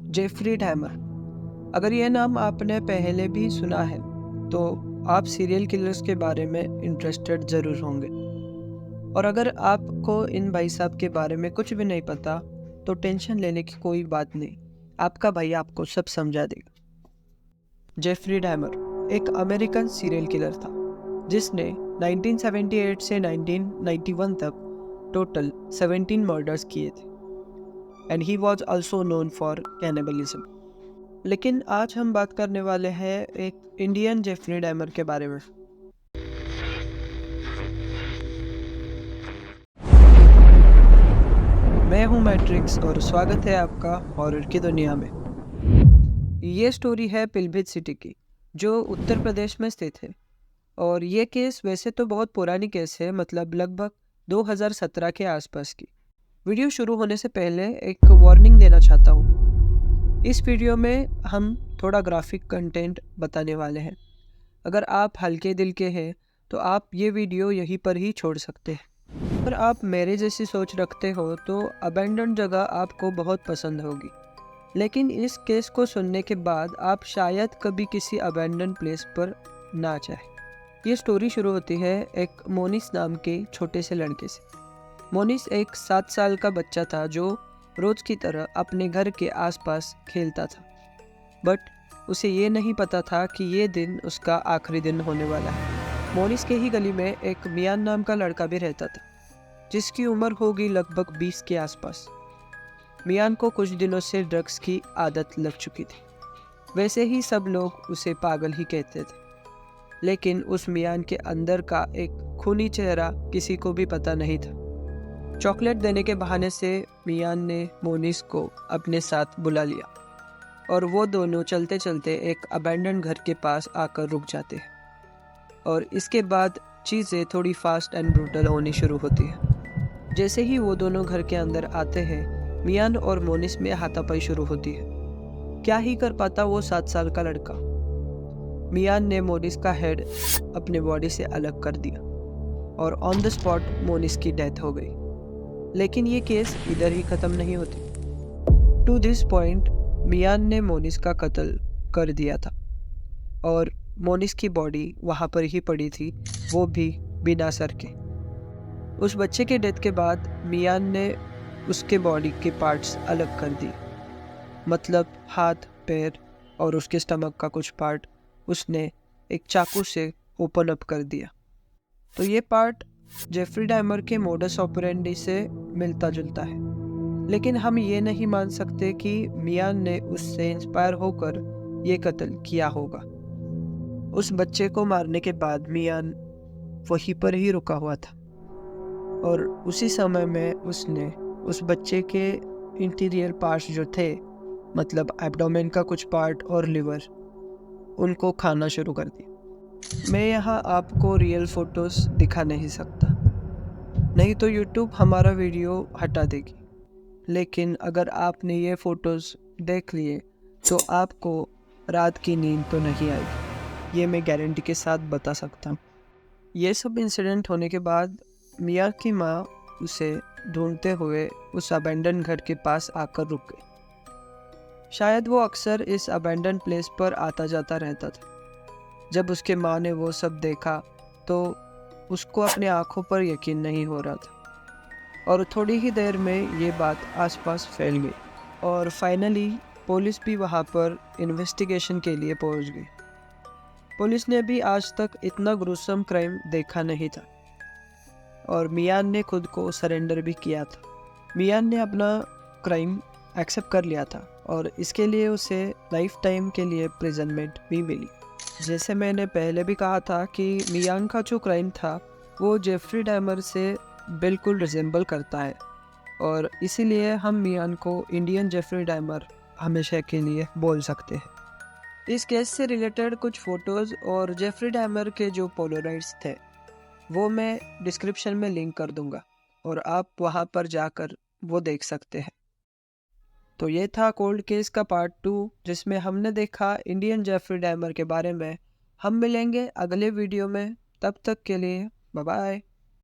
Jeffrey dammar. अगर ये नाम आपने पहले भी सुना है तो आप सीरियल किलर्स के बारे में इंटरेस्टेड ज़रूर होंगे। और अगर आपको इन भाई साहब के बारे में कुछ भी नहीं पता तो टेंशन लेने की कोई बात नहीं, आपका भाई आपको सब समझा देगा। जेफरी डैमर एक अमेरिकन सीरियल किलर था जिसने 1978 से 1991 तक टोटल 17 मर्डर्स किए थे and he was also known for cannibalism. लेकिन आज हम बात करने वाले हैं एक इंडियन जेफरी डैमर के बारे में। मैं हूं मैट्रिक्स और स्वागत है आपका हॉरर की दुनिया में। ये स्टोरी है पिलभिट सिटी की, जो उत्तर प्रदेश में स्थित है। और ये केस वैसे तो बहुत पुरानी केस है, मतलब लगभग 2017 के आसपास की। वीडियो शुरू होने से पहले एक वार्निंग देना चाहता हूँ। इस वीडियो में हम थोड़ा ग्राफिक कंटेंट बताने वाले हैं। अगर आप हल्के दिल के हैं तो आप ये वीडियो यहीं पर ही छोड़ सकते हैं। अगर आप मेरे जैसी सोच रखते हो तो अबैंडन जगह आपको बहुत पसंद होगी, लेकिन इस केस को सुनने के बाद आप शायद कभी किसी अबैंडन प्लेस पर ना जाए। ये स्टोरी शुरू होती है एक मोनिस नाम के छोटे से लड़के से। मोनिस एक 7 साल का बच्चा था जो रोज की तरह अपने घर के आसपास खेलता था, बट उसे ये नहीं पता था कि ये दिन उसका आखिरी दिन होने वाला है। मोनिस के ही गली में एक मियान नाम का लड़का भी रहता था जिसकी उम्र होगी लगभग 20 के आसपास। मियान को कुछ दिनों से ड्रग्स की आदत लग चुकी थी। वैसे ही सब लोग उसे पागल ही कहते थे, लेकिन उस मियान के अंदर का एक खूनी चेहरा किसी को भी पता नहीं था। चॉकलेट देने के बहाने से मियान ने मोनिस को अपने साथ बुला लिया और वो दोनों चलते चलते एक अबैंडन घर के पास आकर रुक जाते हैं। और इसके बाद चीज़ें थोड़ी फास्ट एंड ब्रूटल होनी शुरू होती है। जैसे ही वो दोनों घर के अंदर आते हैं, मियान और मोनिस में हाथापाई शुरू होती है। क्या ही कर पाता वो 7 साल का लड़का। मियान ने मोनिस का हेड अपने बॉडी से अलग कर दिया और ऑन द स्पॉट मोनिस की डेथ हो गई। लेकिन ये केस इधर ही ख़त्म नहीं होती। टू दिस पॉइंट मियान ने मोनिस का कत्ल कर दिया था और मोनिस की बॉडी वहाँ पर ही पड़ी थी, वो भी बिना सर के। उस बच्चे के डेथ के बाद मियान ने उसके बॉडी के पार्ट्स अलग कर दिए, मतलब हाथ, पैर और उसके स्टमक का कुछ पार्ट उसने एक चाकू से ओपन अप कर दिया। तो ये पार्ट जेफरी डैमर के मोडस ऑपरेंडी से मिलता जुलता है, लेकिन हम ये नहीं मान सकते कि मियान ने उससे इंस्पायर होकर ये कत्ल किया होगा। उस बच्चे को मारने के बाद मियान वहीं पर ही रुका हुआ था और उसी समय में उसने उस बच्चे के इंटीरियर पार्ट्स जो थे, मतलब एब्डोमेन का कुछ पार्ट और लिवर, उनको खाना शुरू कर दिया। मैं यहाँ आपको रियल फोटोज दिखा नहीं सकता, नहीं तो यूट्यूब हमारा वीडियो हटा देगी। लेकिन अगर आपने ये फ़ोटोज़ देख लिए तो आपको रात की नींद तो नहीं आएगी, ये मैं गारंटी के साथ बता सकता हूँ। ये सब इंसिडेंट होने के बाद मियाँ की माँ उसे ढूंढते हुए उस अबैंडन घर के पास आकर रुक गई। शायद वो अक्सर इस अबैंडन प्लेस पर आता जाता रहता था। जब उसके माँ ने वो सब देखा तो उसको अपने आँखों पर यकीन नहीं हो रहा था और थोड़ी ही देर में ये बात आसपास फैल गई और फाइनली पुलिस भी वहाँ पर इन्वेस्टिगेशन के लिए पहुँच गई। पुलिस ने भी आज तक इतना ग्रुसम क्राइम देखा नहीं था और मियान ने खुद को सरेंडर भी किया था। मियान ने अपना क्राइम एक्सेप्ट कर लिया था और इसके लिए उसे लाइफ टाइम के लिए प्रिजनमेंट भी मिली। जैसे मैंने पहले भी कहा था कि मियान का जो क्राइम था वो जेफरी डैमर से बिल्कुल रिजेंबल करता है और इसीलिए हम मियान को इंडियन जेफरी डैमर हमेशा के लिए बोल सकते हैं। इस केस से रिलेटेड कुछ फ़ोटोज़ और जेफरी डैमर के जो पोलोराइड्स थे वो मैं डिस्क्रिप्शन में लिंक कर दूंगा और आप वहाँ पर जाकर वो देख सकते हैं। तो ये था कोल्ड केस का पार्ट 2 जिसमें हमने देखा इंडियन जेफरी डैमर के बारे में। हम मिलेंगे अगले वीडियो में, तब तक के लिए बाय बाय।